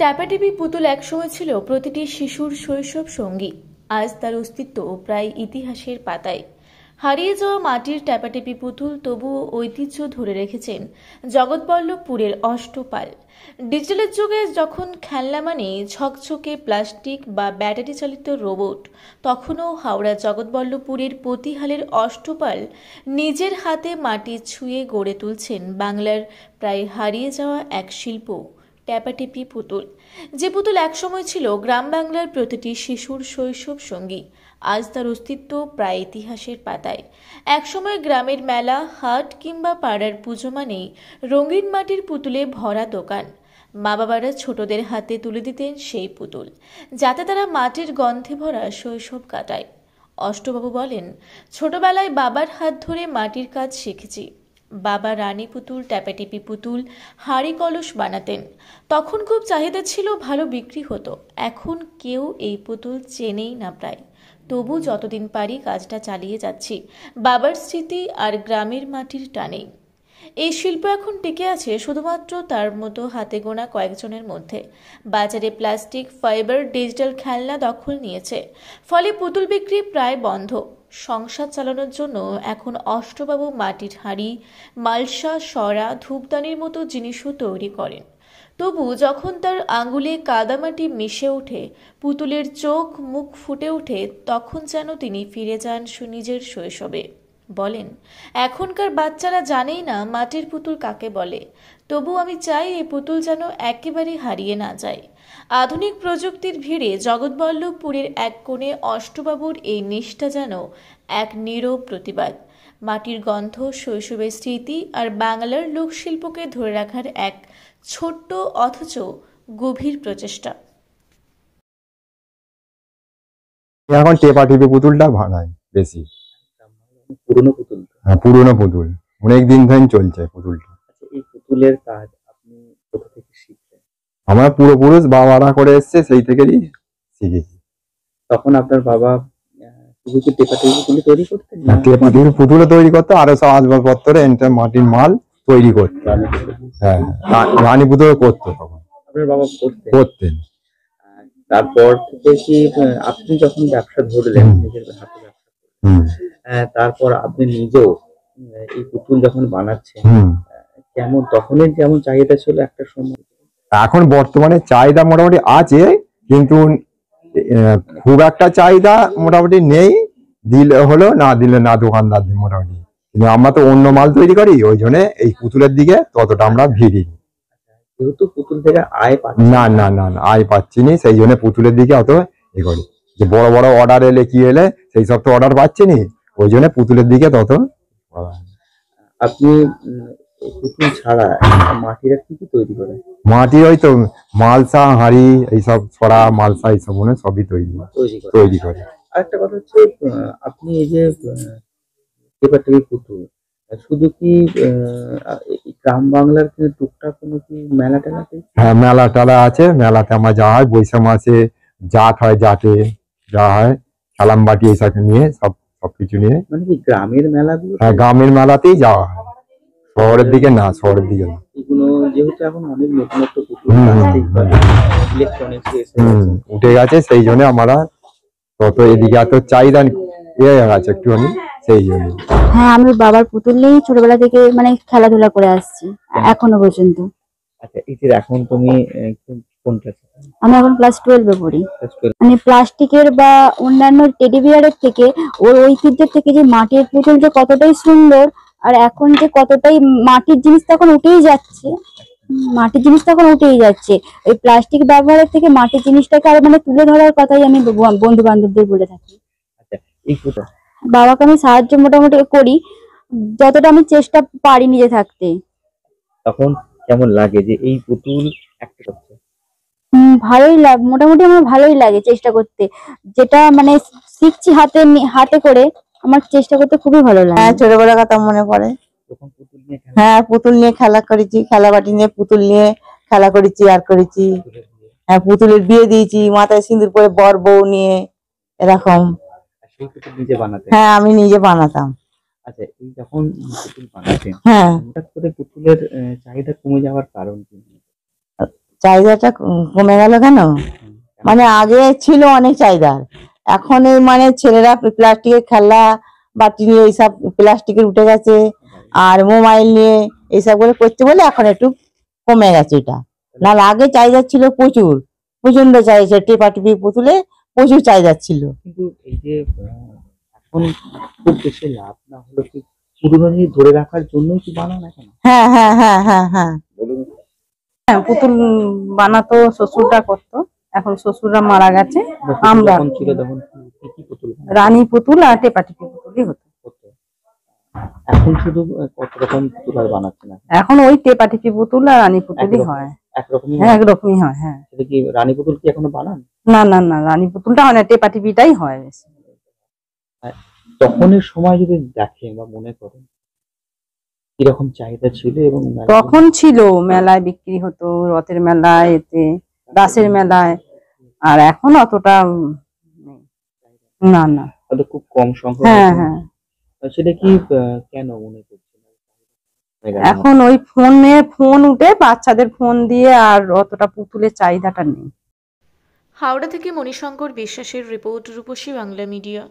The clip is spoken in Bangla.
ট্যাপাটিপি পুতুল একসময় ছিল প্রতিটি শিশুর শৈশব সঙ্গী। আজ তার অস্তিত্ব প্রায় ইতিহাসের পাতায়। হারিয়ে যাওয়া মাটির ট্যাপাটিপি পুতুল তবুও ঐতিহ্য ধরে রেখেছেন জগৎবল্লভপুরের অষ্টপাল। ডিজিটালের যুগে যখন খেলনা মানে ঝকঝকে প্লাস্টিক বা ব্যাটারি চালিত রোবট, তখনও হাওড়া জগৎবল্লভপুরের পতিহালের অষ্টপাল নিজের হাতে মাটি ছুঁয়ে গড়ে তুলছেন বাংলার প্রায় হারিয়ে যাওয়া এক শিল্প, ট্যাপাটিপি পুতুল। যে পুতুল একসময় ছিল গ্রাম বাংলার প্রতিটি শিশুর শৈশব সঙ্গী, আজ তার অস্তিত্ব প্রায় ইতিহাসের পাতায়। একসময় গ্রামের মেলা, হাট কিংবা পাড়ার পুজো মানেই রঙিন মাটির পুতুলে ভরা দোকান। মা বাবারা ছোটদের হাতে তুলে দিতেন সেই পুতুল, যাতে তারা মাটির গন্ধে ভরা শৈশব কাটায়। অষ্টবাবু বলেন, ছোটবেলায় বাবার হাত ধরে মাটির কাজ শিখেছি। বাবা রানী পুতুল, ট্যাপাটিপি পুতুল, হাঁড়ি কলস বানাতেন। তখন খুব চাহিদা ছিল, ভালো বিক্রি হতো। এখন কেউ এই পুতুল চেনেই না প্রায়। তবু যতদিন পারি কাজটা চালিয়ে যাচ্ছি, বাবার স্মৃতি আর গ্রামের মাটির টানেই। এই শিল্প এখন টিকে আছে শুধুমাত্র তার মতো হাতে গোনা কয়েকজনের মধ্যে। বাজারে প্লাস্টিক, ফাইবার, ডিজিটাল খেলনা দখল নিয়েছে, ফলে পুতুল বিক্রি প্রায় বন্ধ। সংসার চালানোর জন্য এখন অষ্টবাবু মাটির হাঁড়ি, মালসা, সরা, ধূপদানির মতো জিনিসও তৈরি করেন। তবু যখন তার আঙুলে কাদামাটি মিশে ওঠে, পুতুলের চোখ মুখ ফুটে ওঠে, তখন যেন তিনি ফিরে যান নিজের শৈশবে। বলেন, এখনকার বাচ্চারা জানেই না মাটির পুতুল কাকে বলে। তবু আমি চাই এই পুতুল যেন একেবারে হারিয়ে না যায়। আধুনিক প্রযুক্তির ভিড়ে জগৎবল্লভপুরের এক কোণে অষ্টবাবুর এই নিষ্ঠা যেন এক নীরব প্রতিবাদ। মাটির গন্ধ, শৈশবের স্মৃতি আর বাংলার লোকশিল্পকে ধরে রাখার এক ছোট্ট অথচ গভীর প্রচেষ্টা। এখন টেপাটিপি পুতুলটা বানায় বেশি। পুরনো পুতুল? হ্যাঁ, পুরনো পুতুল, অনেক দিন ধরে চলছে পুতুলটা। এই পুতুলের কাজ আপনি কোথা থেকে শিখলেন? আমার পূর্বপুরুষ বাবারা করে এসছে, সেই থেকেই শিখেছি। তখন আপনার বাবা শুধু কি টেপাটিপি পুতুল তৈরি করতেন? টেপাটিপি পুতুল তৈরি করতো, আরো সব আসবাবপত্র মাটির মাল তৈরি করতো। হ্যাঁ, রানী পুতুল করতো তখন। আপনার বাবা করতেন। তারপর থেকে কি আপনি যখন ব্যবসা ধরলেন, নিজের হাতে ব্যবসা, তারপর আপনি নিজেও এই পুতুল যখন বানাচ্ছেন, কেমন তখনের যেমন চাহিদা ছিল একটা সময়, এখন বর্তমানে চাহিদা মোটামুটি আছে, কিন্তু খুব একটা চাহিদা মোটামুটি নেই। দিলে হলো, না দিলে না, দোকানদার মোটামুটি। কিন্তু আমরা তো অন্য মাল তৈরি করি, ওই জন্য এই পুতুলের দিকে ততটা আমরা ভিড়ি। যেহেতু পুতুল থেকে আয় পাচ্ছি না না না না, আয় পাচ্ছি নি, সেই জন্য পুতুলের দিকে অত এ করি। যে বড় বড় অর্ডার এলে কি এলে সেই সব তো অর্ডার পাচ্ছি নি, ওই জন্য পুতুলের দিকে তত। আপনি পুতুল ছাড়া মাটির কি কি তৈরি করেন? মাটির ওই তো মালসা, হাঁড়ি, এইসব ছড়া, মালসা, এইসব মনে সবই তৈরি করে। আরেকটা কথা হচ্ছে, আপনি এই যে টেপাটিপি পুতুল শুধু কি গ্রাম বাংলার টুকটাক কোনো কি মেলা টেলাতে? হ্যাঁ, মেলা টেলা আছে, মেলাতে আমার যাওয়া হয়। বৈশাখ মাসে জাট হয়, জাটে যাওয়া হয়, সালাম বাটি এইসব নিয়ে, সবকিছু নিয়ে। মানে কি গ্রামের মেলাগুলো? হ্যাঁ, গ্রামের মেলাতেই যাওয়া হয়, শহরের দিকে না, শহরের দিকে না। এগুলো যেহেতু এখন অনেক নতুনত্ব পুতুল, ইলেকট্রনিক্স উঠে গেছে, সেই জন্য আমরা তত এদিকে এত চাহিদা আছে একটুখানি, সেই জন্য। হ্যাঁ, আমি বাবার পুতুল নিয়েই ছোটবেলা থেকে মানে খেলাধুলা করে আসছি এখনো পর্যন্ত। আচ্ছা, এই যে এখন তুমি কোন ক্লাসে? আমি এখন ক্লাস 12 এ পড়ি। মানে প্লাস্টিকের বা অন্যান্য টেডি বিয়ারের থেকে ওর ঐতিহ্যের থেকে যে মাটির পুতুল যে কতটাই সুন্দর, আর এখন যে কতটাই মাটির জিনিস তখন উঠেই যাচ্ছে, ওই প্লাস্টিক ব্যবহারের থেকে মাটির জিনিসটাকে আরো মানে তুলে ধরার কথাই আমি বন্ধু বান্ধবদের বলে থাকি। আচ্ছা, এই পুতুল বাবাকে আমি সাহায্য মোটামুটি করি, যতটা আমি চেষ্টা পারি নিজে থাকতে। তখন কেমন লাগে যে এই পুতুল একটা করছে? ভালোই লাগে, মোটামুটি আমার ভালোই লাগে চেষ্টা করতে, যেটা মানে শিখছি হাতে করে, আমার চেষ্টা করতে খুবই ভালো লাগে। হ্যাঁ, ছোটবেলার কথা মনে পড়ে। হ্যাঁ, পুতুল নিয়ে খেলা করেছি, খেলা বাটি নিয়ে পুতুল নিয়ে খেলা করেছি, আর করেছি। হ্যাঁ, পুতুলের বিয়ে দিয়েছি, মাথায় সিঁদুর পরে বর বউ নিয়ে, এরকম। হ্যাঁ, আমি নিজে বানাতাম। আচ্ছা, এই যখন পুতুল বানাতেন, হ্যাঁ, হঠাৎ করে পুতুলের চাহিদা কমে যাওয়ার কারণ কি? চাহিদাটা কমে গেল কেন? মানে আগে ছিল অনেক চাহিদার, এখন এই মানে ছেলেরা প্লাস্টিকের খেলনা বাটি নিয়ে এইসব প্লাস্টিকের উঠে গেছে, আর মোবাইল নিয়ে এইসব করে করতে বলে এখন একটু কমে গেছে এটা। নাহলে আগে চাহিদা ছিল প্রচুর, প্রচন্ড চাহিদা, টেপাটিপি পুতুলে প্রচুর চাহিদা ছিল। কিন্তু এই যে এখন খুব বেশি লাভ না হলো কি পুরনো জিনিস ধরে রাখার জন্যই কি বানান এখন? হ্যাঁ হ্যাঁ হ্যাঁ হ্যাঁ হ্যাঁ বলুন। হ্যাঁ, পুতুল বানাতো শ্বশুরটা করতো, এখন শ্বশুররা মারা গেছে। আমরা যখন ছিল তখন কি পুতুল বানাতো? রানী পুতুল আর টেপাটিপি পুতুলই হতো। এখন শুধু কত রকম পুতুল আর বানাচ্ছে না? এখন ওই টেপাটিপি পুতুল আর রানী পুতুলই হয়। একরকমই? হ্যাঁ, একরকমই হয়। হ্যাঁ, সেটা কি রানী পুতুল কি এখনো বানান? না না না, রানী পুতুলটা হয় না, টেপাটিপিটাই হয় বেশি। তখনের সময় যদি দেখেন বা মনে করেন কিরকম চাহিদা ছিল এবং তখন ছিল মেলায় বিক্রি হতো, রথের মেলায়, এতে দাসের মেলায়, আর এখন অতটা নেই। না না, হয়তো খুব কম সংখ্যক। হ্যাঁ হ্যাঁ, সেটা কি কেন মনে করছেন? এখন ওই ফোন উঠে বাচ্চাদের ফোন দিয়ে আর অতটা পুতুলের চাহিদাটা নেই। হাওড়া থেকে মণিশঙ্কর বিশ্বাসের রিপোর্ট, রূপসী বাংলা মিডিয়া।